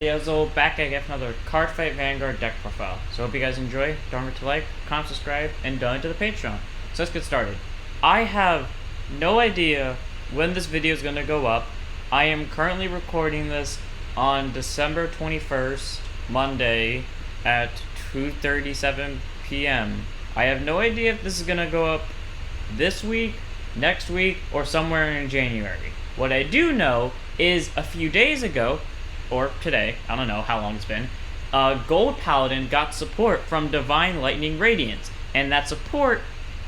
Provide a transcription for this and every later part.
Dazzle back again for another Card Fight Vanguard deck profile. So hope you guys enjoy. Don't forget to like, comment, subscribe, and donate to the Patreon. So let's get started. I have no idea when this video is going to go up. I am currently recording this on December 21st, Monday at 2:37 p.m. I have no idea if this is going to go up this week, next week, or somewhere in January. What I do know is a few days ago, or today, I don't know how long it's been, Gold Paladin got support from Divine Lightning Radiance, and that support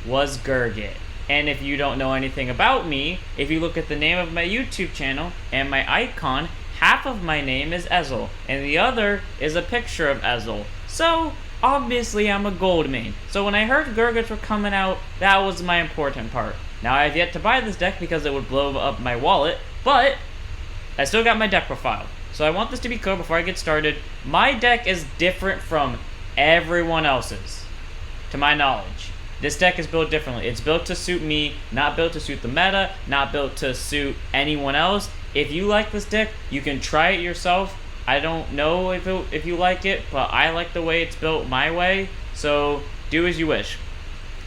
was Gurguit. And if you don't know anything about me, if you look at the name of my YouTube channel and my icon, half of my name is Ezel, and the other is a picture of Ezel. So, obviously I'm a gold main. So when I heard Gurguits were coming out, that was my important part. Now I have yet to buy this deck because it would blow up my wallet, but I still got my deck profile. So I want this to be clear before I get started. My deck is different from everyone else's, to my knowledge. This deck is built differently. It's built to suit me, not built to suit the meta, not built to suit anyone else. If you like this deck, you can try it yourself. I don't know if you like it, but I like the way it's built my way, so do as you wish.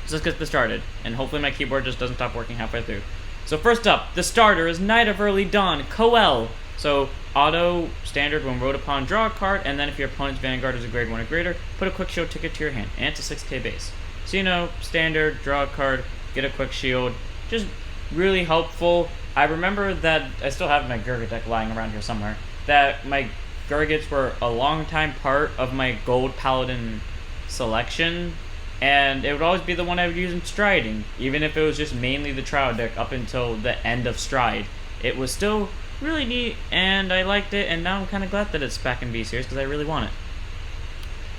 So let's get this started, and hopefully my keyboard just doesn't stop working halfway through. So first up, the starter is Knight of Early Dawn, Coel. So auto standard when wrote upon, draw a card, and then if your opponent's Vanguard is a grade 1 or greater, put a quick shield ticket to your hand, and it's a 6k base. So you know, standard, draw a card, get a quick shield, just really helpful. I remember that, I still have my Gurguit deck lying around here somewhere, that my Gurguits were a long time part of my Gold Paladin selection, and it would always be the one I would use in Striding, even if it was just mainly the Trial deck up until the end of Stride. It was still really neat, and I liked it, and now I'm kind of glad that it's back in V-Series, because I really want it.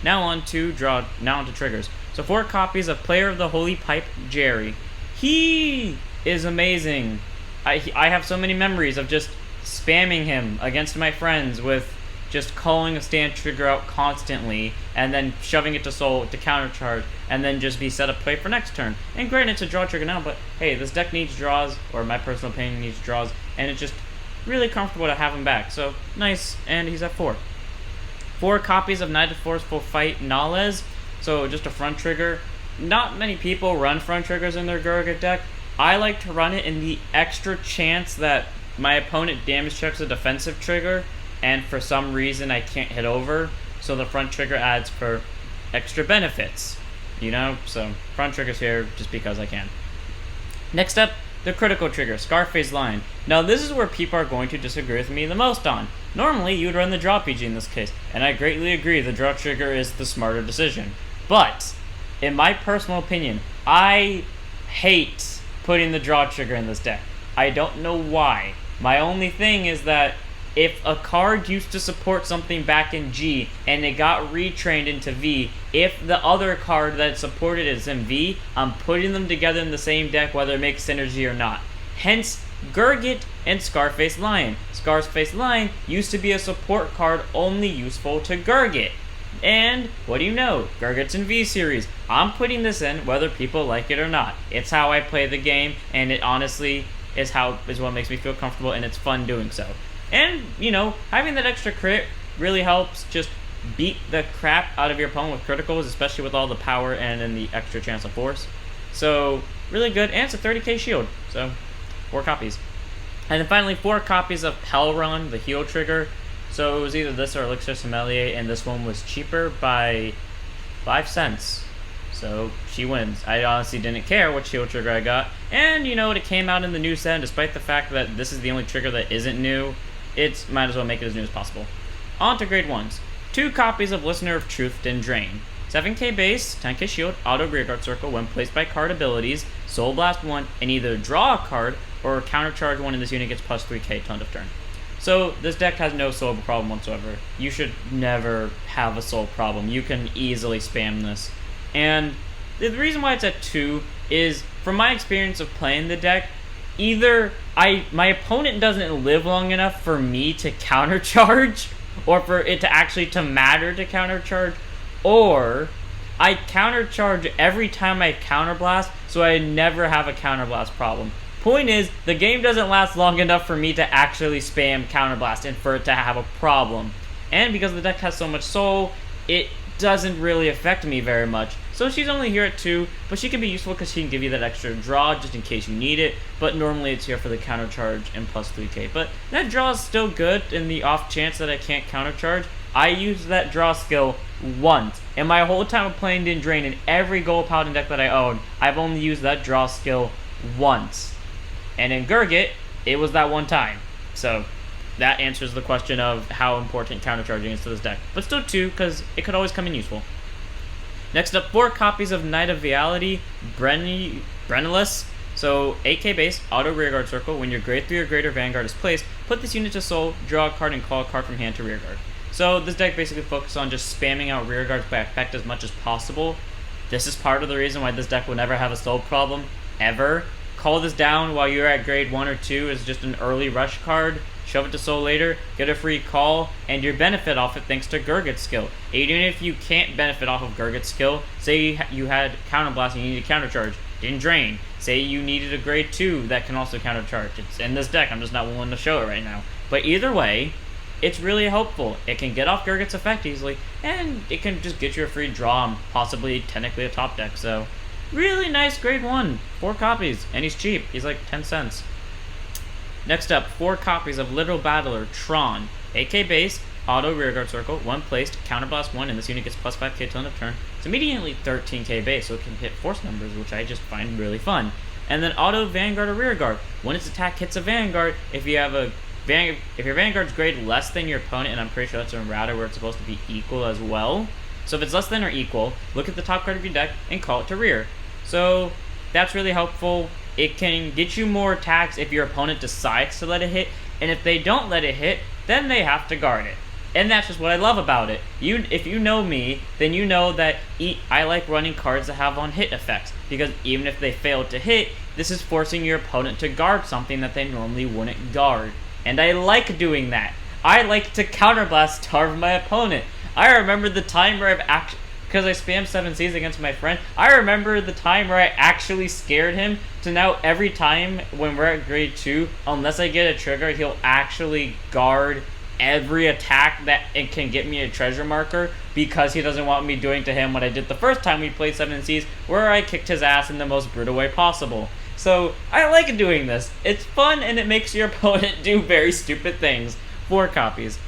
Now on to triggers. So 4 copies of Player of the Holy Pipe, Jerry. He is amazing. I have so many memories of just spamming him against my friends with just calling a stand trigger out constantly, and then shoving it to soul to countercharge, and then just be set up play for next turn. And granted, it's a draw trigger now, but hey, this deck needs draws, or my personal opinion needs draws, and it's just really comfortable to have him back. So nice, and he's at 4. 4 copies of Knight of Forceful Fight, Nalez. So just a front trigger. Not many people run front triggers in their Gurguit deck. I like to run it in the extra chance that my opponent damage checks a defensive trigger, and for some reason I can't hit over, so the front trigger adds for extra benefits, you know, so front triggers here just because I can. Next up, the critical trigger, Scarface Line. Now this is where people are going to disagree with me the most on. Normally you would run the draw PG in this case, and I greatly agree the draw trigger is the smarter decision. But, in my personal opinion, I hate putting the draw trigger in this deck. I don't know why. My only thing is that if a card used to support something back in G and it got retrained into V, if the other card that supported is in V, I'm putting them together in the same deck whether it makes synergy or not. Hence, Gurguit and Scarface Lion. Scarface Lion used to be a support card only useful to Gurguit. And what do you know? Gurguit's in V-Series. I'm putting this in whether people like it or not. It's how I play the game, and it honestly is what makes me feel comfortable, and it's fun doing so. And, you know, having that extra crit really helps just beat the crap out of your opponent with criticals, especially with all the power and then the extra chance of force. So, really good, and it's a 30k shield, so 4 copies. And then finally, 4 copies of Pelron, the heal trigger. So it was either this or Elixir Sommelier, and this one was cheaper by 5 cents. So she wins. I honestly didn't care what shield trigger I got. And you know what, it came out in the new set, and despite the fact that this is the only trigger that isn't new, it's might as well make it as new as possible. On to grade 1s. 2 copies of Listener of Truth, Din Drain. 7k base, 10k shield, auto graveyard circle when placed by card abilities, Soul Blast 1, and either draw a card or countercharge 1 and this unit gets plus 3k till end of turn. So this deck has no soul problem whatsoever. You should never have a soul problem. You can easily spam this. And the reason why it's at 2 is, from my experience of playing the deck, either my opponent doesn't live long enough for me to countercharge, or for it to actually matter to countercharge, or I countercharge every time I counterblast, so I never have a counterblast problem. Point is, the game doesn't last long enough for me to actually spam counterblast and for it to have a problem. and because the deck has so much soul, it doesn't really affect me very much. So she's only here at 2, but she can be useful because she can give you that extra draw just in case you need it, but normally it's here for the counter charge and plus 3k. But that draw is still good in the off chance that I can't counter charge. I used that draw skill once. In my whole time of playing Din Drain in every gold Paladin deck that I own, I've only used that draw skill once. And in Gurguit, it was that one time. So that answers the question of how important countercharging is to this deck. But still 2, because it could always come in useful. Next up, 4 copies of Knight of Viality, Brenniless. So 8k base, auto rearguard circle. When your grade 3 or greater Vanguard is placed, put this unit to soul, draw a card, and call a card from hand to rearguard. So this deck basically focuses on just spamming out rearguards by effect as much as possible. This is part of the reason why this deck will never have a soul problem, ever. Call this down while you're at grade 1 or 2 is just an early rush card. Shove it to soul later, get a free call, and you benefit off it thanks to Gurgit's skill. Even if you can't benefit off of Gurgit's skill, say you had counterblast and you needed countercharge, didn't drain. Say you needed a grade 2 that can also countercharge. It's in this deck, I'm just not willing to show it right now. But either way, it's really helpful. It can get off Gurgit's effect easily, and it can just get you a free draw and possibly technically a top deck. So really nice grade 1, 4 copies, and he's cheap. He's like 10 cents. Next up, 4 copies of Literal Battler, Tron. 8k base, auto rearguard circle, 1 placed, counterblast 1, and this unit gets plus 5k till end of turn. It's immediately 13k base, so it can hit force numbers, which I just find really fun. And then auto Vanguard or rearguard. When its attack hits a Vanguard, if your Vanguard's grade less than your opponent, and I'm pretty sure that's in Router where it's supposed to be equal as well. So if it's less than or equal, look at the top card of your deck and call it to rear. So that's really helpful. It can get you more attacks if your opponent decides to let it hit, and if they don't let it hit, then they have to guard it. And that's just what I love about it. If you know me, then you know that I like running cards that have on hit effects, because even if they fail to hit, this is forcing your opponent to guard something that they normally wouldn't guard. And I like doing that. I like to counterblast starve my opponent. I remember the time where because I spammed 7Cs against my friend, I remember the time where I actually scared him to now every time when we're at grade 2, unless I get a trigger, he'll actually guard every attack that it can get me a treasure marker, because he doesn't want me doing to him what I did the first time we played 7Cs, where I kicked his ass in the most brutal way possible. So I like doing this. It's fun and it makes your opponent do very stupid things. 4 copies.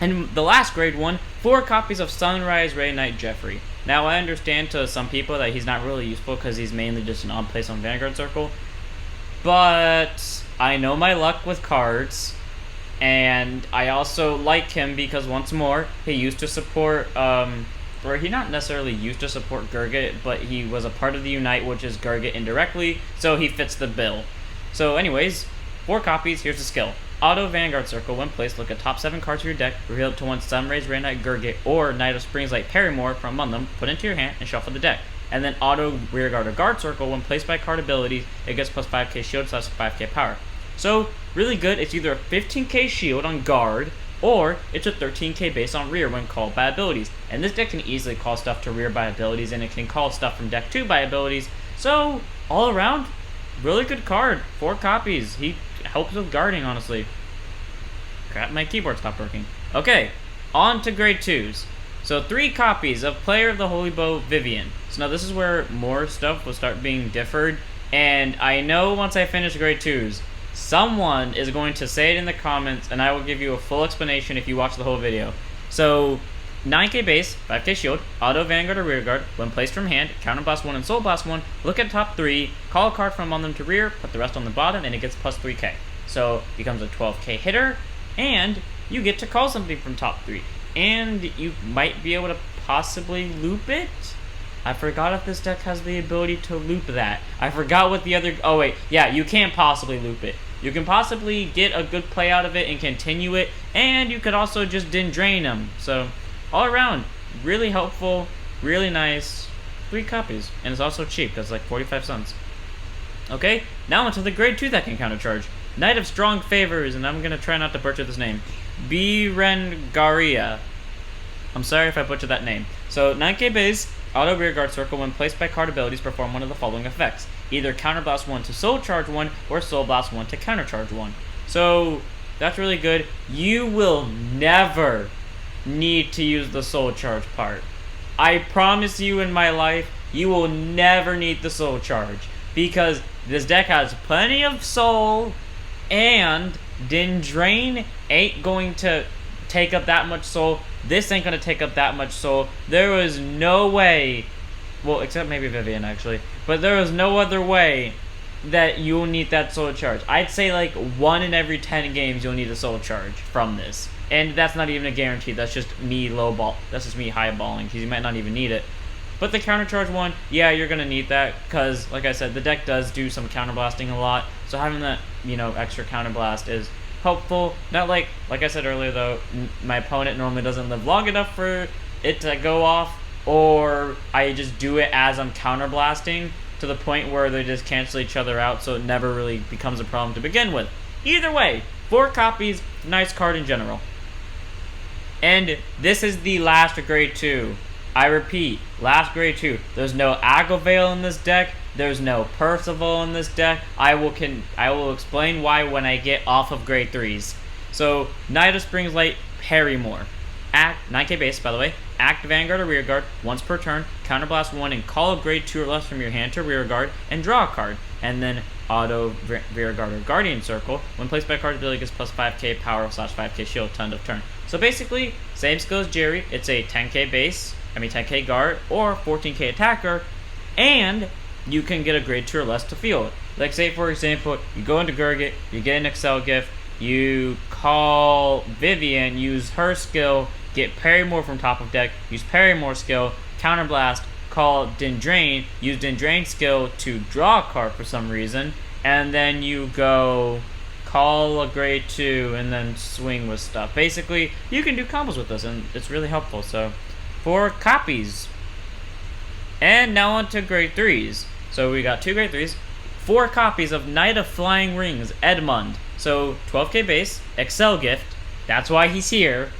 And the last grade 1, 4 copies of Sunrise Ray Knight Jeffrey. Now I understand to some people that he's not really useful because he's mainly just an odd place on Vanguard Circle. But I know my luck with cards. And I also like him because, once more, he used to support, or he not necessarily used to support Gurguit, but he was a part of the Unite, which is Gurguit indirectly, so he fits the bill. So anyways, 4 copies, here's the skill. Auto Vanguard Circle, when placed, look at top 7 cards of your deck, reveal it to one Sunrise Ray Knight Gurguit or Knight of Springs like Paramore from among them, put into your hand, and shuffle the deck. And then auto Rearguard or Guard Circle, when placed by card abilities, it gets plus 5k shield / 5k power. So, really good. It's either a 15k shield on guard, or it's a 13k base on rear when called by abilities. And this deck can easily call stuff to rear by abilities, and it can call stuff from deck 2 by abilities. So, all around, really good card. 4 copies. He helps with guarding, honestly. Crap, my keyboard stopped working. Okay, on to grade 2s. So 3 copies of Player of the Holy Bow Vivian. So now this is where more stuff will start being differed. And I know once I finish grade 2s, someone is going to say it in the comments, and I will give you a full explanation if you watch the whole video. So, 9k base, 5k shield, auto Vanguard or Rearguard, when placed from hand, counterblast 1 and soul blast 1, look at top 3, call a card from among them to rear, put the rest on the bottom, and it gets plus 3k. So, becomes a 12k hitter, and you get to call something from top 3. And you might be able to possibly loop it? I forgot if this deck has the ability to loop that. I forgot what the other... Oh, wait. Yeah, you can't possibly loop it. You can possibly get a good play out of it and continue it, and you could also just Din Drain them. So, all around, really helpful, really nice. 3 copies. And it's also cheap, because it's like 45 cents. Okay, now onto the grade 2 that can countercharge. Knight of Strong Favors, and I'm going to try not to butcher this name. Berengaria. I'm sorry if I butchered that name. So, 9k base, auto Rearguard Circle, when placed by card abilities, perform one of the following effects. Either Counterblast 1 to Soul Charge 1, or Soul Blast 1 to Countercharge 1. So, That's really good. You will never need to use the soul charge part. I promise you in my life, you will never need the soul charge. Because this deck has plenty of soul, and Din Drain ain't going to take up that much soul. This ain't going to take up that much soul. There was no way, well, except maybe Vivian actually, but there was no other way that you'll need that soul charge. I'd say like 1 in every 10 games you'll need a soul charge from this. And that's not even a guarantee. That's just me lowball. That's just me highballing, because you might not even need it. But the countercharge one, yeah, you're going to need that, because, like I said, the deck does do some counterblasting a lot. So having that, extra counterblast is helpful. Not like I said earlier, though, my opponent normally doesn't live long enough for it to go off, or I just do it as I'm counterblasting to the point where they just cancel each other out, so it never really becomes a problem to begin with. Either way, 4 copies, nice card in general. And this is the last grade 2. I repeat, last grade 2. There's no Agavale in this deck. There's no Percival in this deck. I will explain why when I get off of grade 3s. So, Knight of Spring's Light, Parrymore. 9k base, by the way. Act Vanguard or Rearguard once per turn. Counterblast 1 and call a grade 2 or less from your hand to Rearguard and draw a card. And then auto Rearguard or Guardian Circle. When placed by card ability, gets plus 5k power / 5k shield to end of turn. So basically, same skill as Jerry. It's a 10k base, 10k guard, or 14k attacker, and you can get a grade 2 or less to field. Like say for example, you go into Gurguit, you get an Excel gift, you call Vivian, use her skill, get Parrymore from top of deck, use Parrymore skill, counterblast, call Din Drain, use Din Drain skill to draw a card for some reason, and then you go call a grade 2 and then swing with stuff. Basically, you can do combos with this, and it's really helpful. So, 4 copies. And now on to grade 3s. So we got 2 grade 3s, 4 copies of Knight of Flying Rings, Edmund. So 12k base, Excel gift. That's why he's here.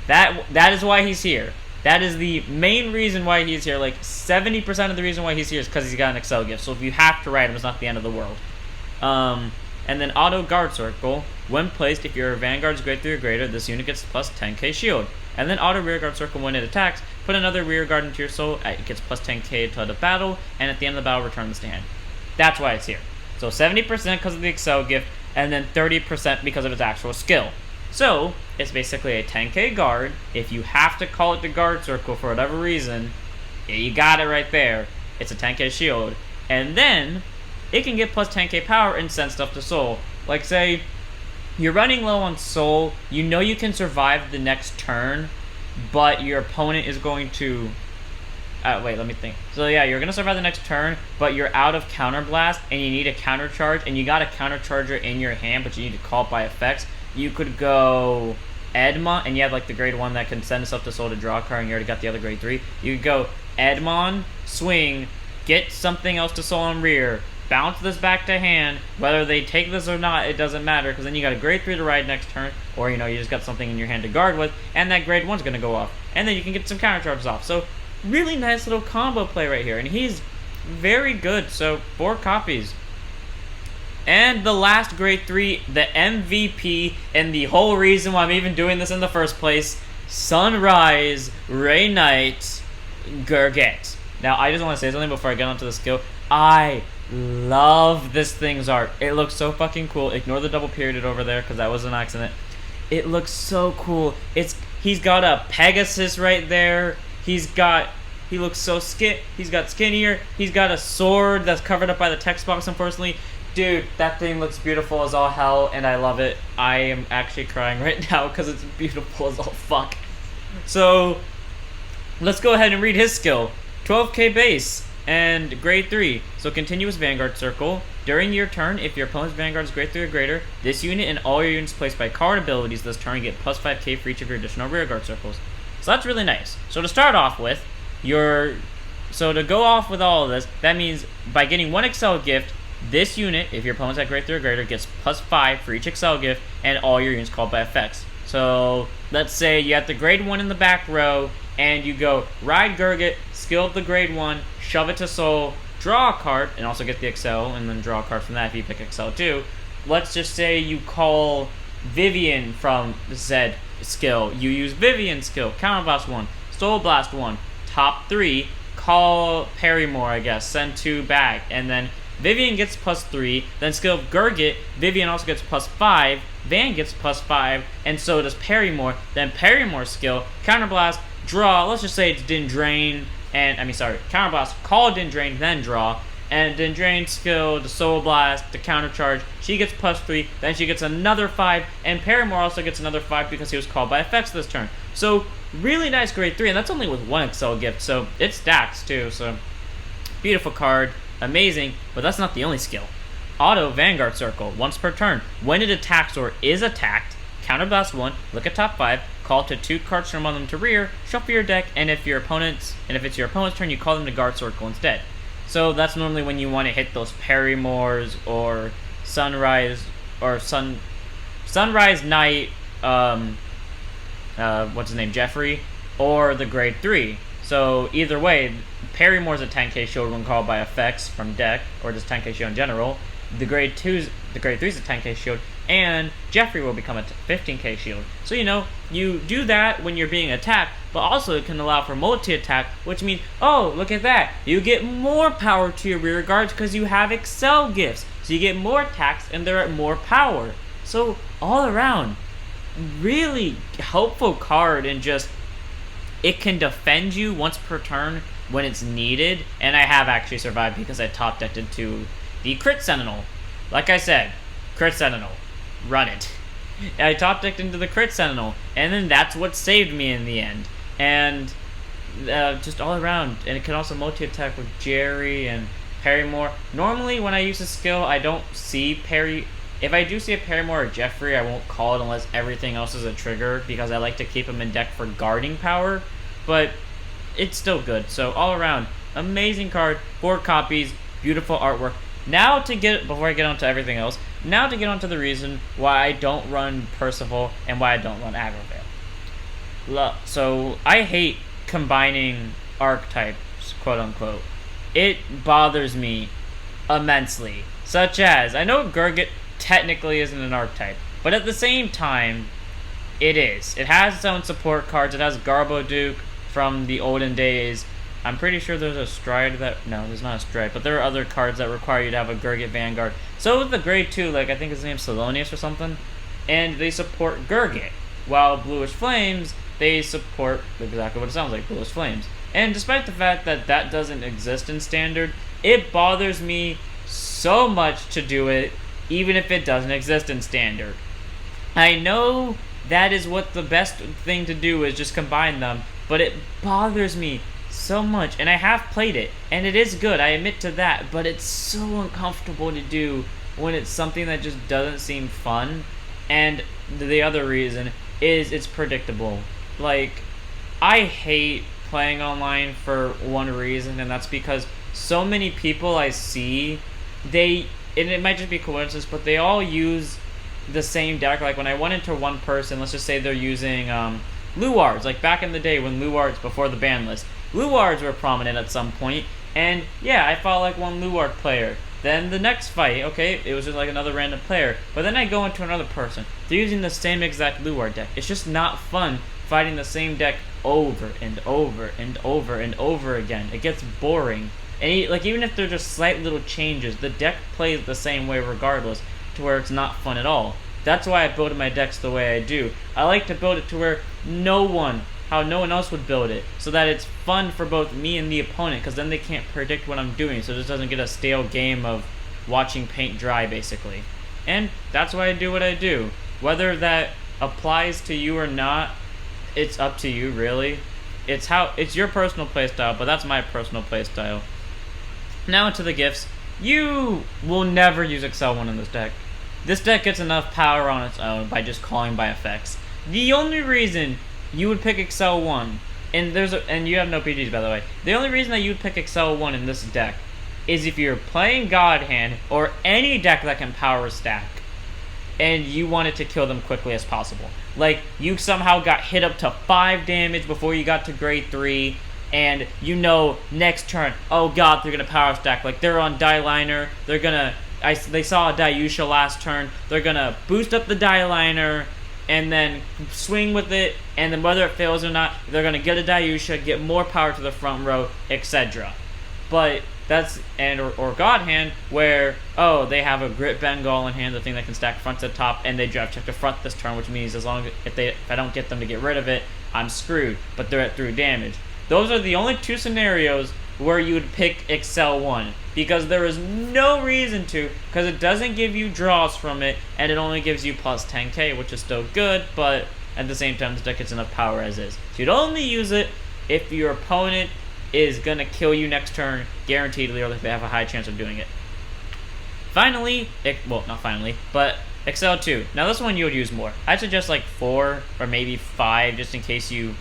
That is why he's here. That is the main reason why he's here. Like 70% of the reason why he's here is because he's got an Excel gift. So if you have to ride him, it's not the end of the world. And then auto guard circle. When placed, if your Vanguard's grade 3 or greater, this unit gets plus 10k shield. And then auto rear guard circle when it attacks. Put another rear guard into your soul. It gets plus 10k to the battle. And at the end of the battle, return this to hand. That's why it's here. So 70% because of the Excel gift, and then 30% because of its actual skill. So it's basically a 10k guard. If you have to call it the guard circle for whatever reason, yeah, you got it right there. It's a 10k shield. And then it can get plus 10k power and send stuff to soul. Like say, you're running low on soul, you know you can survive the next turn, but your opponent is going to... wait, let me think. So yeah, you're going to survive the next turn, but you're out of counterblast, and you need a countercharge, and you got a countercharger in your hand, but you need to call it by effects. You could go Edmond, and you have like the grade 1 that can send stuff to soul to draw a card, and you already got the other grade 3. You could go Edmond, swing, get something else to soul on rear, bounce this back to hand. Whether they take this or not, it doesn't matter, because then you got a grade 3 to ride next turn, or you just got something in your hand to guard with, and that grade 1's going to go off. And then you can get some counter charges off. So, really nice little combo play right here, and he's very good. So, 4 copies. And the last grade 3, the MVP, and the whole reason why I'm even doing this in the first place, Sunrise, Ray Knight, Gurguit. Now, I just want to say something before I get onto the skill. I love this thing's art. It looks so fucking cool. Ignore the double period over there because that was an accident. It looks so cool. He's got a Pegasus right there. He looks so he's got skinnier. He's got a sword that's covered up by the text box, unfortunately. Dude, that thing looks beautiful as all hell, and I love it. I am actually crying right now because it's beautiful as all fuck. So, let's go ahead and read his skill. 12k base and grade 3. So continuous Vanguard circle. During your turn, if your opponent's Vanguard is grade 3 or greater, this unit and all your units placed by card abilities this turn get plus 5k for each of your additional rearguard circles. So that's really nice. So to start off with, so to go off with all of this, that means by getting 1 Excel gift, this unit, if your opponent's at grade 3 or greater, gets plus 5 for each Excel gift and all your units called by effects. So let's say you have the grade 1 in the back row, and you go ride Gurguit, skill up the grade 1, shove it to soul, draw a card, and also get the Excel, and then draw a card from that if you pick Excel too. Let's just say you call Vivian from Z skill. You use Vivian skill, Counter Blast 1, Soul Blast 1, top 3, call Parrymore, I guess, send 2 back, and then Vivian gets +3, then skill of Gurguit, Vivian also gets +5, Van gets +5, and so does Parrymore. Then Parrymore's skill, Counter Blast, draw, let's just say it's Din Drain, Counter Blast, call Din Drain, then draw, and Din Drain's skill, the Soul Blast, the Counter Charge, she gets +3, then she gets another 5, and Parrymore also gets another 5 because he was called by effects this turn. So, really nice grade 3, and that's only with 1 Excel gift, so it stacks too, so beautiful card. Amazing, but that's not the only skill. Auto Vanguard Circle, once per turn. When it attacks or is attacked, Counter Blast 1, look at top 5, call to 2 cards from them to rear, shuffle your deck, and if it's your opponent's turn, you call them to Guard Circle instead. So that's normally when you want to hit those Parrymores or Sunrise Knight, what's his name, Jeffrey, or the grade 3. So either way, Parrymore's a 10k shield when called by effects from deck, or just 10k shield in general. The grade 3's a 10k shield, and Jeffrey will become a 15k shield. So you do that when you're being attacked, but also it can allow for multi-attack, which means, oh, look at that, you get more power to your rear guards because you have Excel gifts. So you get more attacks and they're at more power. So all around, really helpful card, and just it can defend you once per turn when it's needed, and I have actually survived because I top decked into the Crit Sentinel. Like I said, Crit Sentinel, run it. I top decked into the Crit Sentinel, and then that's what saved me in the end. And just all around, and it can also multi-attack with Jerry and Parrymore. Normally when I use this skill, I don't see Parry. If I do see a Parrymore or Jeffrey, I won't call it unless everything else is a trigger, because I like to keep them in deck for guarding power, but it's still good. So all around, amazing card, 4 copies, beautiful artwork. Now before I get on to everything else, now to get on to the reason why I don't run Percival and why I don't run Agravale. So I hate combining archetypes, quote unquote. It bothers me immensely. Such as, I know Gurguit technically isn't an archetype, but at the same time, it is. It has its own support cards. It has Garboduke from the olden days. I'm pretty sure there's a Stride no, there's not a Stride, but there are other cards that require you to have a Gurguit Vanguard. So with the grade 2, like I think his name's Salonius or something, and they support Gurguit, while Bluish Flames, they support exactly what it sounds like, Bluish Flames. And despite the fact that that doesn't exist in Standard, it bothers me so much to do it, even if it doesn't exist in Standard. I know that is what the best thing to do is, just combine them, but it bothers me so much, and I have played it, and it is good, I admit to that, but it's so uncomfortable to do when it's something that just doesn't seem fun. And the other reason is it's predictable. Like, I hate playing online for one reason, and that's because so many people I see, and it might just be coincidence, but they all use the same deck. Like when I went into one person, let's just say they're using Luards, like back in the day when Luards, before the ban list, Luards were prominent at some point, and yeah, I fought like one Luard player. Then the next fight, okay, it was just like another random player, but then I go into another person, they're using the same exact Luard deck. It's just not fun fighting the same deck over and over and over and over again. It gets boring. And even if they're just slight little changes, the deck plays the same way regardless, to where it's not fun at all. That's why I build my decks the way I do. I like to build it to where how no one else would build it, so that it's fun for both me and the opponent, because then they can't predict what I'm doing, so it just doesn't get a stale game of watching paint dry, basically. And that's why I do what I do. Whether that applies to you or not, it's up to you, really. It's your personal playstyle, but that's my personal playstyle. Now into the gifts. You will never use Excel 1 in this deck. This deck gets enough power on its own by just calling by effects. The only reason you would pick Excel 1, and you have no PGs by the way, the only reason that you would pick Excel 1 in this deck is if you're playing God Hand or any deck that can power stack, and you wanted to kill them quickly as possible. Like, you somehow got hit up to 5 damage before you got to grade 3, and next turn, oh god, they're gonna power stack. Like, they're on Die Liner, they're gonna they saw a Dayusha last turn, they're gonna boost up the die liner and then swing with it, and then whether it fails or not, they're gonna get a Dayusha, get more power to the front row, etc. But that's or God Hand, where they have a Grit Bengal in hand, the thing that can stack front to top, and they drive check to front this turn, which means as long as if I don't get them to get rid of it, I'm screwed. But they're at 3 damage. Those are the only 2 scenarios where you would pick Excel 1, because there is no reason to, because it doesn't give you draws from it, and it only gives you plus 10k, which is still good, but at the same time, the deck gets enough power as is. So you'd only use it if your opponent is gonna kill you next turn, guaranteedly, or if they have a high chance of doing it. Finally, well, not finally, but Excel 2. Now this one you would use more. I'd suggest like 4 or maybe 5, just in case you...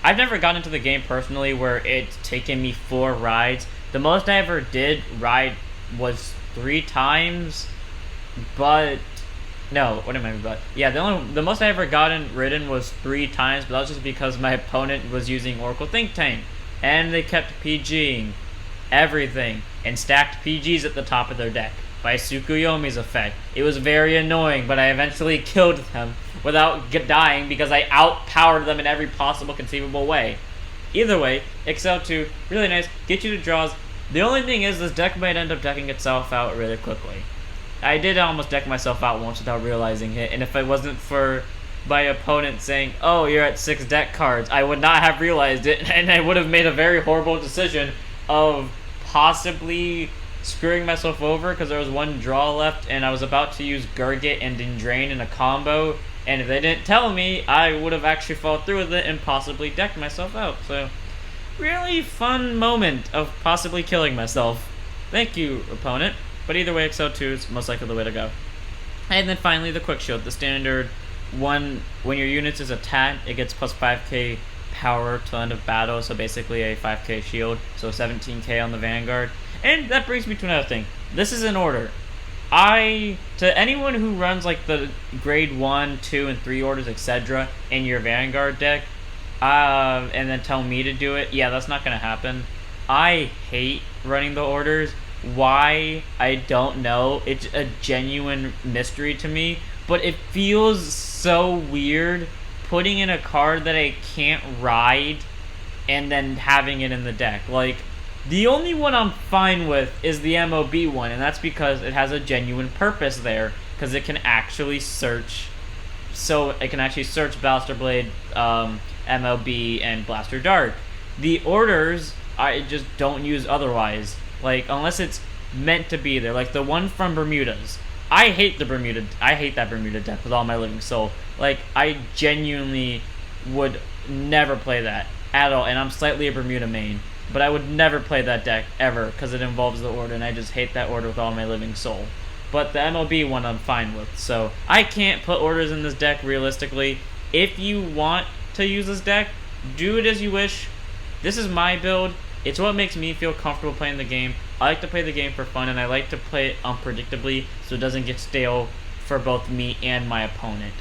I've never gotten into the game personally where it's taken me 4 rides. The most I ever did ride was 3 times, but... No, what am I about? Yeah, the most I ever ridden was 3 times, but that was just because my opponent was using Oracle Think Tank, and they kept PGing everything, and stacked PGs at the top of their deck by Tsukuyomi's effect. It was very annoying, but I eventually killed them without dying because I outpowered them in every possible conceivable way. Either way, Excel 2, really nice, get you to draws. The only thing is, this deck might end up decking itself out really quickly. I did almost deck myself out once without realizing it, and if it wasn't for my opponent saying, "Oh, you're at 6 deck cards," I would not have realized it, and I would have made a very horrible decision of possibly screwing myself over because there was 1 draw left, and I was about to use Gurguit and Drain in a combo, and if they didn't tell me, I would have actually followed through with it and possibly decked myself out. So, really fun moment of possibly killing myself. Thank you, opponent. But either way, Excel 2 is most likely the way to go. And then finally, the Quick Shield, the standard one. When your unit is attacked, it gets plus 5k power till end of battle, so basically a 5k shield, so 17k on the Vanguard. And that brings me to another thing. This is in order. To anyone who runs like the grade 1, 2, and 3 orders, etc. in your Vanguard deck, and then tell me to do it, yeah, that's not going to happen. I hate running the orders. Why? I don't know. It's a genuine mystery to me, but it feels so weird putting in a card that I can't ride and then having it in the deck. Like, the only one I'm fine with is the MOB one, and that's because it has a genuine purpose there, because it can actually search. So it can actually search Blaster Blade, MLB, and Blaster Dart. The orders I just don't use otherwise, like unless it's meant to be there. Like the one from Bermuda's, I hate that Bermuda deck with all my living soul. Like, I genuinely would never play that at all, and I'm slightly a Bermuda main, but I would never play that deck ever because it involves the order, and I just hate that order with all my living soul. But the MLB one I'm fine with, so I can't put orders in this deck realistically. If you want to use this deck, do it as you wish. This is my build. It's what makes me feel comfortable playing the game. I like to play the game for fun, and I like to play it unpredictably so it doesn't get stale for both me and my opponent.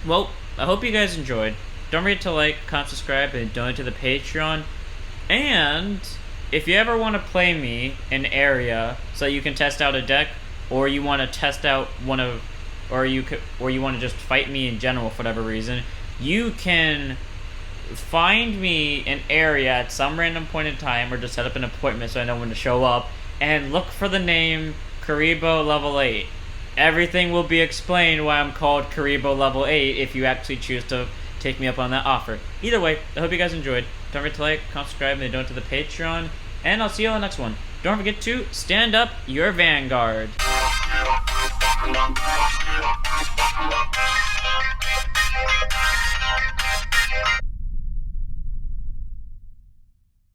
Well, I hope you guys enjoyed. Don't forget to like, comment, subscribe, and donate to the Patreon. And if you ever want to play me in area so you can test out a deck, or you want to test out or you want to just fight me in general for whatever reason, you can find me an area at some random point in time, or just set up an appointment so I know when to show up, and look for the name Karibo Level 8. Everything will be explained why I'm called Karibo Level 8 if you actually choose to take me up on that offer. Either way, I hope you guys enjoyed. Don't forget to like, comment, subscribe, and donate to the Patreon, and I'll see you on the next one. Don't forget to stand up your Vanguard.